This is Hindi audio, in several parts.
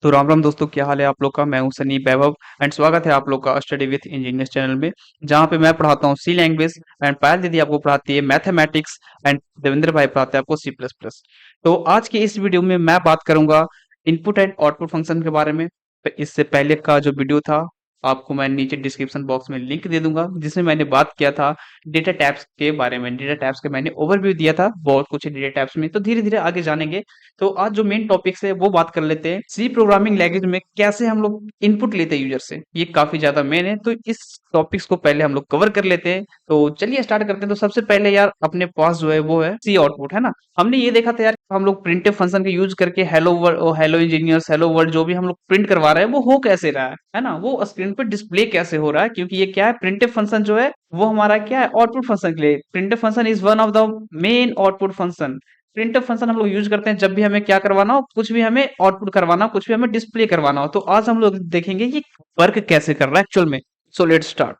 तो राम राम दोस्तों, क्या हाल है आप लोग का। मैं हूं सनी वैभव एंड स्वागत है आप लोग का स्टडी विथ इंजीनियर्स चैनल में, जहां पे मैं पढ़ाता हूं सी लैंग्वेज एंड पायल दीदी आपको पढ़ाती है मैथमेटिक्स एंड देवेंद्र भाई पढ़ाते हैं आपको सी प्लस प्लस। तो आज की इस वीडियो में मैं बात करूंगा इनपुट एंड आउटपुट फंक्शन के बारे में। तो इससे पहले का जो वीडियो था आपको मैं नीचे डिस्क्रिप्शन बॉक्स में लिंक दे दूंगा, जिसमें मैंने बात किया था डेटा टाइप्स के बारे में। डेटा टाइप्स के मैंने ओवरव्यू दिया था, बहुत कुछ है डेटा टाइप्स में, तो धीरे धीरे आगे जानेंगे। तो आज जो मेन टॉपिक्स है वो बात कर लेते हैं, सी प्रोग्रामिंग लैंग्वेज में कैसे हम लोग इनपुट लेते हैं यूजर से। ये काफी ज्यादा मेन है, तो इस टॉपिक्स को पहले हम लोग कवर कर लेते हैं। तो चलिए स्टार्ट करते हैं। तो सबसे पहले यार अपने पास जो है वो है सी आउटपुट, है ना। हमने ये देखा था यार, हम लोग प्रिंटफ फंक्शन का यूज करके hello world, hello engineers, hello world जो भी हम लोग प्रिंट करवा रहे हैं वो हो कैसे रहा है ना, वो स्क्रीन पे डिस्प्ले कैसे हो रहा है। क्योंकि ये क्या है, प्रिंटफ फंक्शन जो है वो हमारा क्या है, आउटपुट फंक्शन के लिए। Printf function is one of the main output function. Printf function हम लोग यूज करते हैं जब भी हमें क्या करवाना हो, कुछ भी हमें आउटपुट करवाना हो, कुछ भी हमें डिस्प्ले करवाना हो। तो आज हम लोग देखेंगे ये वर्क कैसे कर रहा है एक्चुअल में। So let's start.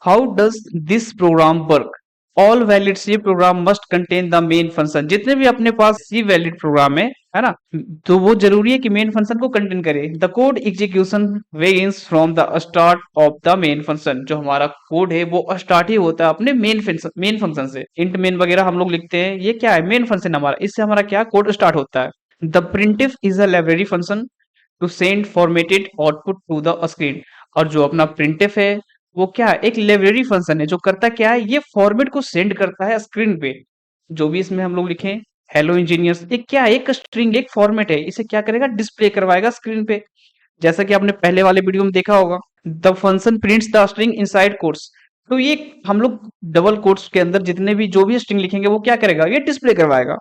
How does this program work. All valid C program must contain the main function. जितने भी अपने पास सी वैलिड प्रोग्राम है ना, तो वो जरूरी है कि मेन फंक्शन को कंटेन करे। The code execution begins from the start of the main function. जो हमारा कोड है वो स्टार्ट ही होता है अपने मेन फंक्शन से। इंट मेन वगैरह हम लोग लिखते हैं, ये क्या है, मेन फंक्शन हमारा, इससे हमारा क्या कोड स्टार्ट होता है। The printf is a library function to send formatted output to the screen. और जो अपना प्रिंटिफ है वो क्या है, एक लाइब्रेरी फंक्शन है जो करता क्या है, ये फॉर्मेट को सेंड करता है स्क्रीन पे। जो भी इसमें हम लोग लिखें हेलो इंजीनियर्स, एक क्या है, एक स्ट्रिंग, एक फॉर्मेट है, इसे क्या करेगा, डिस्प्ले करवाएगा स्क्रीन पे। जैसा कि आपने पहले वाले वीडियो में देखा होगा, the function prints the string inside quotes. तो ये हम लोग डबल कोट्स के अंदर जितने भी जो भी स्ट्रिंग लिखेंगे वो क्या करेगा, ये डिस्प्ले करवाएगा।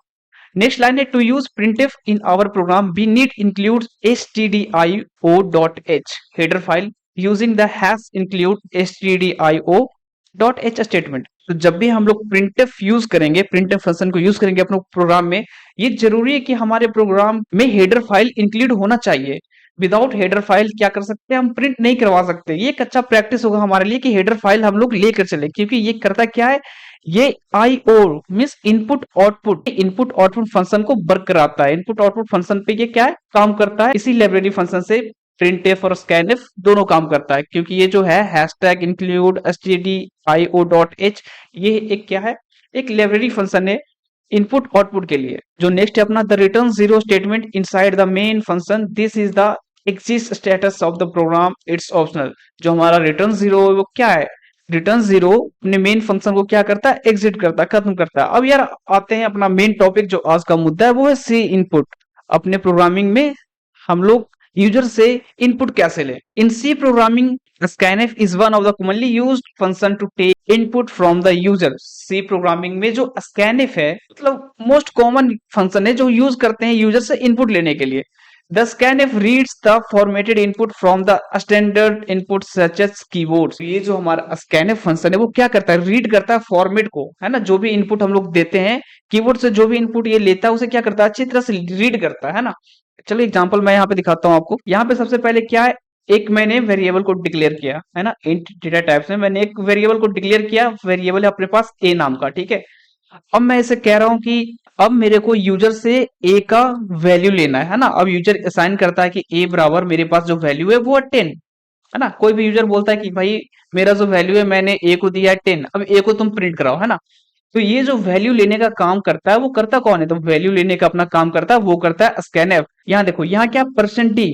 नेक्स्ट लाइन है, to use printf in our program we need include stdio.h header file using the hash include stdio.h statement. तो जब भी हम लोग printf यूज करेंगे, printf फंक्शन को यूज करेंगे अपने प्रोग्राम में, ये जरूरी है कि हमारे प्रोग्राम में हेडर फाइल इंक्लूड होना चाहिए। विदाउट हेडर फाइल क्या कर सकते हैं, हम प्रिंट नहीं करवा सकते। ये एक अच्छा प्रैक्टिस होगा हमारे लिए कि हेडर फाइल हम लोग लेकर चले, क्योंकि ये करता क्या है, ये IO means input output function को वर्क कराता है। इनपुट आउटपुट फंक्शन पे ये क्या है, काम करता है। इसी लाइब्रेरी फंक्शन से printf और scanf दोनों काम करता है। क्योंकि ये जो है हैशटैग इंक्लूड stdio.h, ये एक क्या है, एक लाइब्रेरी फंक्शन है इनपुट आउटपुट के लिए। जो नेक्स्ट है अपना the return zero statement inside the main function, this is the exist status of the program, it's optional. जो हमारा रिटर्न जीरो है वो क्या है, रिटर्न जीरो अपने मेन फंक्शन को क्या करता है, एग्जिट करता है, खत्म करता है। अब यार आते हैं अपना मेन टॉपिक, जो आज का मुद्दा है वो है सी इनपुट। अपने प्रोग्रामिंग में हम लोग यूजर से इनपुट कैसे लें। In C programming scanf is one of the commonly used function to take input from the user। C programming में जो scanf है मतलब मोस्ट कॉमन फंक्शन है जो यूज करते हैं यूजर से इनपुट लेने के लिए। The scanf reads the formatted input from the standard input such as keyboards। ये जो हमारा scanf फंक्शन है वो क्या करता है, रीड करता है फॉर्मेट को, है ना। जो भी इनपुट हम लोग देते हैं कीबोर्ड से, जो भी इनपुट ये लेता है उसे क्या करता है, अच्छी तरह से रीड करता है ना। चलो एग्जांपल मैं यहाँ पे दिखाता हूँ आपको। यहाँ पे सबसे पहले क्या है, एक मैंने वेरिएबल को डिक्लेयर किया है ना, इंट डेटा टाइप्स में मैंने एक वेरिएबल को डिक्लेयर किया। वेरिएबल है अपने पास ए नाम का, ठीक है। अब मैं इसे कह रहा हूं कि अब मेरे को यूजर से ए का वैल्यू लेना है ना। अब यूजर असाइन करता है कि ए बराबर मेरे पास जो वैल्यू है वो है 10, है ना। कोई भी यूजर बोलता है कि भाई मेरा जो वैल्यू है मैंने ए को दिया है 10, अब ए को तुम प्रिंट कराओ, है ना। तो ये जो वैल्यू लेने का काम करता है वो करता कौन है, तो वैल्यू लेने का अपना काम करता है वो करता है स्कैनफ। यहाँ देखो, यहाँ क्या परसेंट डी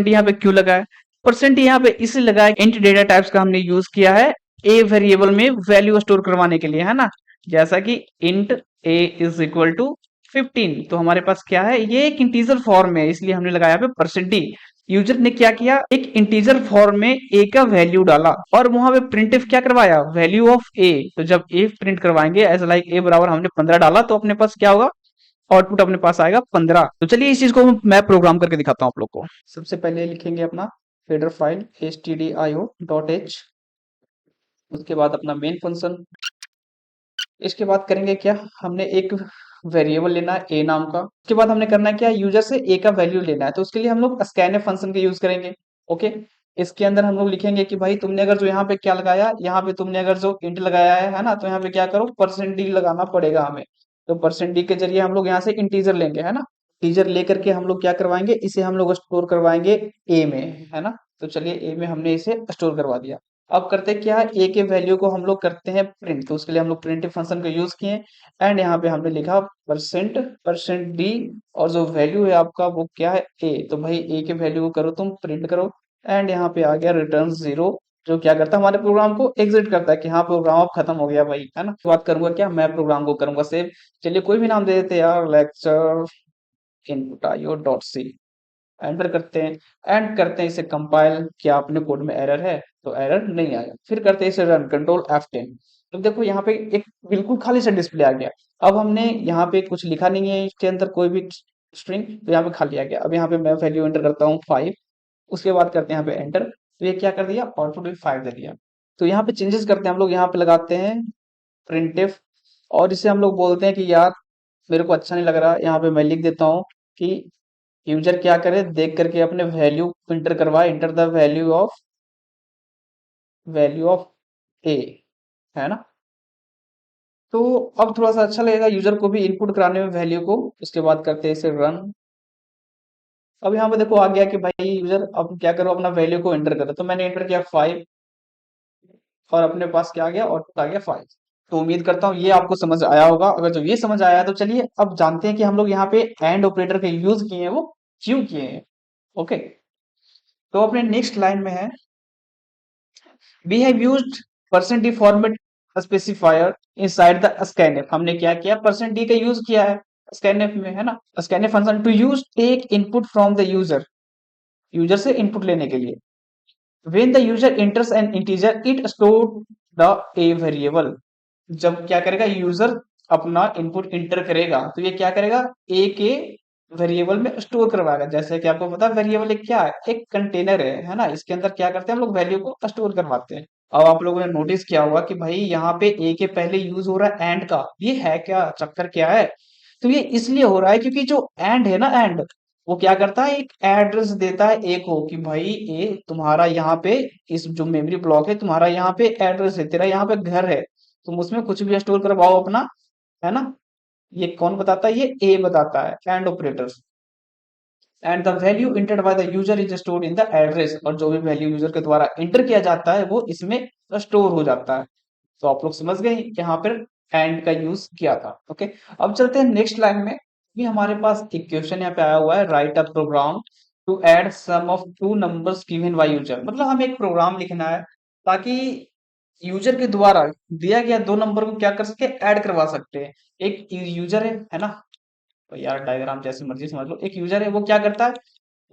यहाँ पे क्यों लगा है, परसेंट डी यहाँ पे इसलिए लगा है, इंट डेटा टाइप्स का हमने यूज किया है ए वेरिएबल में वैल्यू स्टोर करवाने के लिए, है ना। जैसा कि int A is equal to 15, तो हमारे पास क्या है, ये एक इंटीजर फॉर्म है इसलिए हमने लगाया पे परसेंट डी। यूजर ने क्या किया, एक इंटीजर फॉर्म में ए का वैल्यू डाला और वहां पे प्रिंटफ क्या करवाया, वैल्यू ऑफ ए। तो जब ए प्रिंट करवाएंगे एज लाइक ए बराबर हमने 15 डाला, तो अपने पास क्या होगा, आउटपुट अपने पास आएगा 15। तो चलिए इस चीज को मैं प्रोग्राम करके दिखाता हूँ आप लोग को। सबसे पहले लिखेंगे अपना हेडर फाइल stdio.h, उसके बाद अपना मेन फंक्शन। इसके बाद करेंगे क्या, हमने एक वेरिएबल लेना है ए नाम का। उसके बाद हमने करना है क्या, यूजर से ए का वैल्यू लेना है, तो उसके लिए हम लोग स्कैनफ फंक्शन का यूज करेंगे। ओके, इसके अंदर हम लोग लिखेंगे कि भाई तुमने अगर जो यहाँ पे क्या लगाया, यहाँ पे तुमने अगर जो इंट लगाया है ना, तो यहाँ पे क्या करो, परसेंट डी लगाना पड़ेगा हमें। तो परसेंट डी के जरिए हम लोग यहाँ से इंटीजर लेंगे, है ना। टीजर लेकर के हम लोग क्या करवाएंगे, इसे हम लोग स्टोर करवाएंगे ए में, है ना। तो चलिए ए में हमने इसे स्टोर करवा दिया। अब करते क्या है, ए के वैल्यू को हम लोग करते हैं प्रिंट, तो उसके लिए हम लोग प्रिंट फंक्शन का यूज किए एंड यहाँ पे हमने लिखा परसेंट डी, और जो वैल्यू है आपका वो क्या है, ए। तो भाई ए के वैल्यू को करो तुम प्रिंट करो एंड यहाँ पे आ गया रिटर्न जीरो, जो क्या करता है हमारे प्रोग्राम को एग्जिट करता है कि हाँ प्रोग्राम अब खत्म हो गया भाई, है ना। तो बात करूंगा क्या, मैं प्रोग्राम को करूंगा सेव। चलिए कोई भी नाम दे देते हैं यार, lecture input IO dot C, enter करते हैं एंड करते हैं इसे कंपाइल, क्या अपने कोड में एरर है, तो एरर नहीं आया। फिर करते हैं इसे रन, कंट्रोल F10। तो देखो यहाँ पे एक बिल्कुल खाली सा डिस्प्ले आ गया। अब हमने यहाँ पे कुछ लिखा नहीं है इसके अंदर कोई भी स्ट्रिंग, तो यहाँ पे खाली आ गया। अब यहाँ पे मैं वैल्यू एंटर करता हूँ 5, उसके बाद करते हैं यहाँ पे एंटर, तो ये क्या कर दिया, आउटपुट में 5 दे दिया। तो यहाँ पे चेंजेस करते हैं हम लोग, यहाँ पे लगाते हैं प्रिंटफ, और इसे हम लोग बोलते हैं कि यार मेरे को अच्छा नहीं लग रहा, यहाँ पे मैं लिख देता हूँ कि यूजर क्या करे, देख करके अपने वैल्यू इंटर करवाए, इंटर द वैल्यू ऑफ ए, है ना। तो अब थोड़ा सा अच्छा लगेगा यूजर को भी इनपुट कराने में वैल्यू को। उसके बाद करते हैं इसे रन। अब यहाँ पे देखो आ गया कि भाई यूजर अब क्या करो, अपना वैल्यू को एंटर करो। तो मैंने एंटर किया 5 और अपने पास क्या आ गया, आउटपुट आ गया 5। तो उम्मीद करता हूँ ये आपको समझ आया होगा। अगर जो ये समझ आया तो चलिए अब जानते हैं कि हम लोग यहाँ पे एंड ऑपरेटर के यूज किए हैं वो क्यों किए हैं। ओके, तो अपने नेक्स्ट लाइन में है, we have used percent D format specifier inside the scanf. हमने क्या किया, परसेंट डी का यूज किया है स्कैनफ में, है ना। Scanf function to use take input from the user, user से इनपुट लेने के लिए। When the user enters an integer it store the A variable. जब क्या करेगा यूजर अपना इनपुट इंटर करेगा, तो ये क्या करेगा, ए के वेरिएबल में स्टोर करवाएगा। जैसे कि आपको पता है वेरिएबल एक क्या है, एक कंटेनर है ना। इसके अंदर क्या करते हैं हम लोग, वैल्यू को स्टोर करवाते हैं। अब आप लोगों ने नोटिस किया होगा कि भाई यहाँ पे ए के पहले यूज हो रहा है एंड का, ये है क्या चक्कर क्या है। तो ये इसलिए हो रहा है क्योंकि जो एंड है ना, एंड वो क्या करता है, एक एड्रेस देता है ए को कि भाई ए तुम्हारा यहाँ पे, इस जो मेमोरी ब्लॉक है तुम्हारा यहाँ पे एड्रेस है, तेरा यहाँ पे घर है, तुम उसमें कुछ भी स्टोर करवाओ अपना, है ना। ये कौन बताता है, ये ए बताता है, and operator. And the value entered by the user is stored in the address, और जो भी वैल्यू यूजर के द्वारा इंटर किया जाता है वो इसमें स्टोर हो जाता है। तो आप लोग समझ गए यहाँ पर एंड का यूज किया था। ओके, अब चलते हैं नेक्स्ट लाइन में। भी हमारे पास एक क्वेश्चन यहाँ पे आया हुआ है, write a program to add sum of two numbers given by user. मतलब हमें एक प्रोग्राम लिखना है ताकि यूजर के द्वारा दिया गया दो नंबर को क्या कर सके, ऐड करवा सकते हैं। एक यूजर है ना, तो यार डायग्राम जैसे मर्जी समझ लो। एक यूजर है, वो क्या करता है,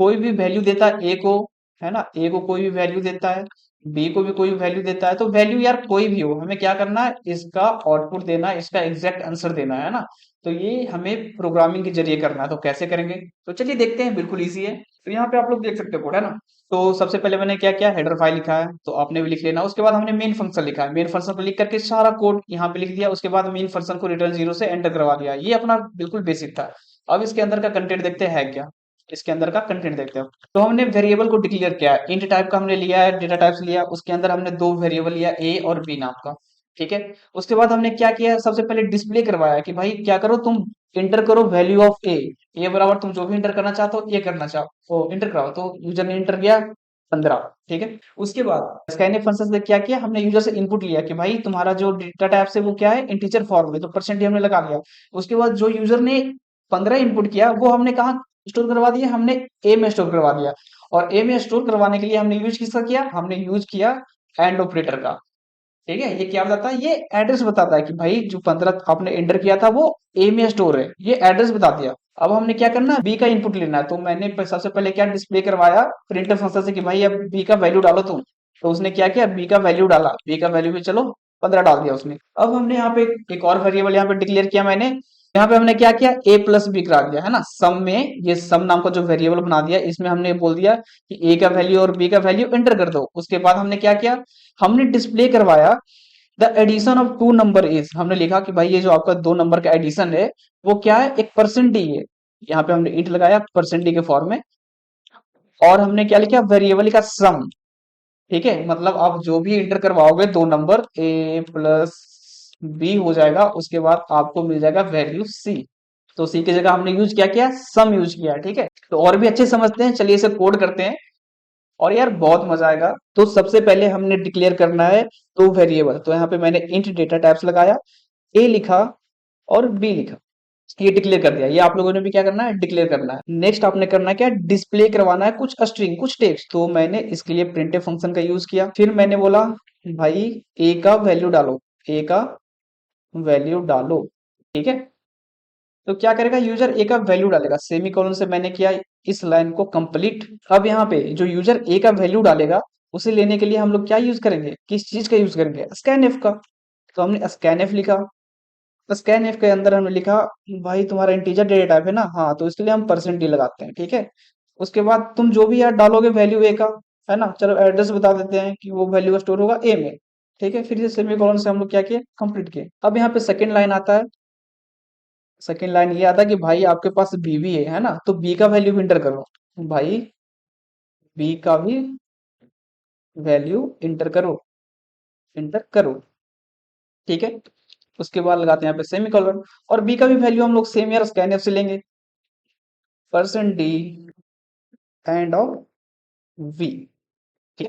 कोई भी वैल्यू देता है ए को, है ना। ए को कोई भी वैल्यू देता है, बी को भी कोई वैल्यू देता है। तो वैल्यू यार कोई भी हो, हमें क्या करना है, इसका आउटपुट देना है, इसका एग्जैक्ट आंसर देना है ना। तो ये हमें प्रोग्रामिंग के जरिए करना है। तो कैसे करेंगे, तो चलिए देखते हैं, बिल्कुल ईजी है। तो यहाँ पे आप लोग देख सकते हो कोड, है ना। तो सबसे पहले मैंने क्या किया, हेडर फाइल लिखा है, तो आपने भी लिख लेना। उसके बाद हमने मेन फंक्शन लिखा है, मेन फंक्शन को लिख करके सारा कोड यहाँ पे लिख दिया। उसके बाद मेन फंक्शन को रिटर्न जीरो से एंटर करवा दिया। ये अपना बिल्कुल बेसिक था। अब इसके अंदर का कंटेंट देखते हैं क्या, इसके अंदर का कंटेंट देखते हैं। तो हमने वेरिएबल को डिक्लेयर किया है, इंट टाइप का हमने लिया है, डेटा टाइप्स लिया। उसके अंदर हमने दो वेरिएबल लिया, ए और बी नाम का, ठीक है। उसके बाद हमने क्या किया, सबसे पहले डिस्प्ले करवाया कि भाई क्या करो तुम, इंटर करो वैल्यू ऑफ ए बराबर तुम जो भी इंटर करना चाहते हो, ये करना चाहो वो इंटर कराओ। तो यूजर ने इंटर किया 15, ठीक है। उसके बाद स्कैनफ फंक्शन से क्या किया, हमने यूजर से इनपुट लिया कि भाई तुम्हारा जो डेटा टाइप से वो क्या है, इंटीजर फॉर्म में, तो परसेंट हमने लगा लिया। उसके बाद जो यूजर ने 15 इनपुट किया वो हमने कहा स्टोर करवा दिया, हमने ए में स्टोर करवा दिया। और ए में स्टोर करवाने के लिए हमने यूज किसका किया, हमने यूज किया एंड ऑपरेटर का, ठीक है। ये क्या बताता है, ये एड्रेस बताता है कि भाई जो 15 आपने एंटर किया था वो ए में स्टोर है, ये एड्रेस बता दिया। अब हमने क्या करना है, बी का इनपुट लेना है। तो मैंने सबसे पहले क्या डिस्प्ले करवाया प्रिंटर फंक्शन से कि भाई अब बी का वैल्यू डालो तुम। तो उसने क्या किया, बी का वैल्यू डाला, बी का वैल्यू भी चलो 15 डाल दिया उसने। अब हमने यहाँ पे एक और वेरिएबल यहाँ पे डिक्लेयर किया मैंने, यहाँ पे हमने क्या किया, ए प्लस बी करा दिया, है ना। सम में ये सम नाम का जो वेरिएबल बना दिया, इसमें हमने बोल दिया कि ए का वैल्यू और बी का वैल्यू एंटर कर दो। उसके बाद हमने क्या किया, हमने डिस्प्ले करवाया the addition of two number is. हमने लिखा कि भाई ये जो आपका दो नंबर का एडिशन है वो क्या है, एक परसेंट डी है। यहाँ पे हमने इंट लगाया परसेंट डी के फॉर्म में। और हमने क्या लिखा, वेरिएबल का सम, ठीक है। मतलब आप जो भी इंटर करवाओगे दो नंबर ए प्लस बी हो जाएगा, उसके बाद आपको मिल जाएगा वैल्यू सी। तो सी की जगह हमने यूज क्या किया, सम यूज किया। ठीक है, तो और भी अच्छे समझते हैं, चलिए इसे कोड करते हैं और यार बहुत मजा आएगा। तो सबसे पहले हमने डिक्लेयर करना है दो वेरिएबल। तो यहाँ पे मैंने इंट डेटा टाइप्स लगाया, ए लिखा और बी लिखा, ये डिक्लेयर कर दिया। ये आप लोगों ने भी क्या करना है, डिक्लेयर करना है। नेक्स्ट आपने करना है क्या, डिस्प्ले करवाना है कुछ स्ट्रिंग, कुछ टेक्स्ट। तो मैंने इसके लिए प्रिंटफ फंक्शन का यूज किया। फिर मैंने बोला भाई ए का वैल्यू डालो, ए का वैल्यू डालो। ठीक है, तो क्या करेगा यूजर ए का वैल्यू डालेगा, सेमी कॉलन से मैंने किया इस लाइन को कंप्लीट। अब यहाँ पे जो यूजर ए का वैल्यू डालेगा उसे लेने के लिए हम लोग क्या यूज करेंगे, किस चीज का यूज करेंगे, स्कैनएफ का। तो हमने स्कैनएफ लिखा, स्कैनएफ के अंदर हमने लिखा भाई तुम्हारा इंटीजर डेटा टाइप है ना, हाँ, तो इसके लिए हम परसेंट डी लगाते हैं। ठीक है, उसके बाद तुम जो भी यार डालोगे वैल्यू ए का, है ना, चलो एड्रेस बता देते हैं कि वो वैल्यू स्टोर होगा ए में। ठीक है, फिर ये सेमी कॉलन से हम लोग क्या किए, कंप्लीट किए। अब यहाँ पे सेकंड लाइन आता है, सेकंड लाइन ये आता है कि भाई आपके पास बी भी है ना, तो बी का वैल्यू भी इंटर करो। भाई बी का भी वैल्यू इंटर करो, इंटर करो। ठीक है, उसके बाद लगाते हैं यहाँ पे सेमी कॉलन, और बी का भी वैल्यू हम लोग सेम यार स्कैनएफ से लेंगे, percent D and of B. ठीक है,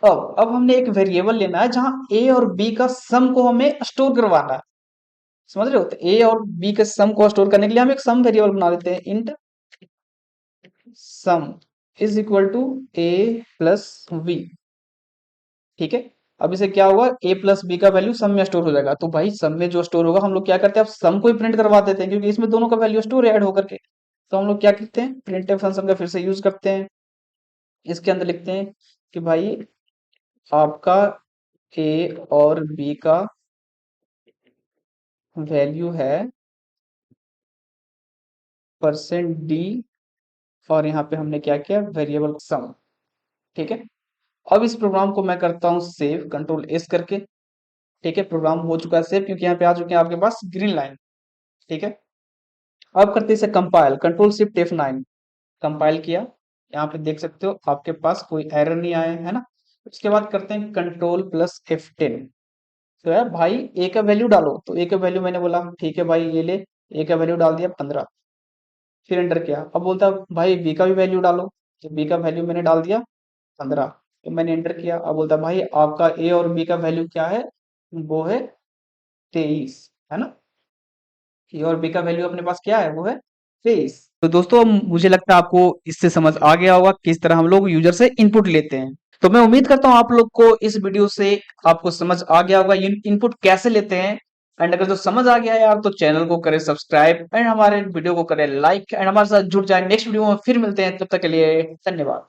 अब हमने एक वेरिएबल लेना है जहां ए और बी का सम को हमें स्टोर करवाना है। समझ रहे हो, तो ए और बी के सम को स्टोर करने के लिए हम एक सम वेरिएबल बना देते हैं, int sum is equal to A plus B. ठीक है, अब इसे क्या होगा, ए प्लस बी का वैल्यू सम में स्टोर हो जाएगा। तो भाई सम में जो स्टोर होगा हम लोग क्या करते हैं, अब सम को ही प्रिंट करवा देते हैं, क्योंकि इसमें दोनों का वैल्यू स्टोर ऐड होकर के। तो हम लोग क्या करते हैं, प्रिंट फंक्शन का फिर से यूज करते हैं। इसके अंदर लिखते हैं कि भाई आपका ए और बी का वैल्यू है परसेंट डी, और यहाँ पे हमने क्या किया, वेरिएबल सम। ठीक है, अब इस प्रोग्राम को मैं करता हूँ सेव, कंट्रोल एस करके। ठीक है, प्रोग्राम हो चुका है सेव, क्योंकि यहाँ पे आ चुके हैं आपके पास ग्रीन लाइन। ठीक है, अब करते हैं इसे compile, control shift F9, compile किया। यहाँ पे देख सकते हो आपके पास कोई एरर नहीं आया है ना। उसके बाद करते हैं कंट्रोल प्लस F10। तो यार भाई ए का वैल्यू डालो, तो ए का वैल्यू मैंने बोला ठीक है भाई ये ले, ए का वैल्यू डाल दिया 15। फिर एंटर किया, अब बोलता है भाई बी का भी वैल्यू डालो, तो बी का वैल्यू मैंने डाल दिया 15। तो मैंने एंटर किया, अब बोलता है भाई आपका ए और बी का वैल्यू क्या है, वो है 23, है ना। ए और बी का वैल्यू अपने पास क्या है, वो है 23। तो दोस्तों मुझे लगता है आपको इससे समझ आ गया होगा किस तरह हम लोग यूजर से इनपुट लेते हैं। तो मैं उम्मीद करता हूँ आप लोग को इस वीडियो से आपको समझ आ गया होगा इनपुट कैसे लेते हैं। एंड अगर जो समझ आ गया है यार, तो चैनल को करें सब्सक्राइब एंड हमारे वीडियो को करें लाइक, एंड हमारे साथ जुड़ जाए। नेक्स्ट वीडियो में फिर मिलते हैं, तब तक के लिए धन्यवाद।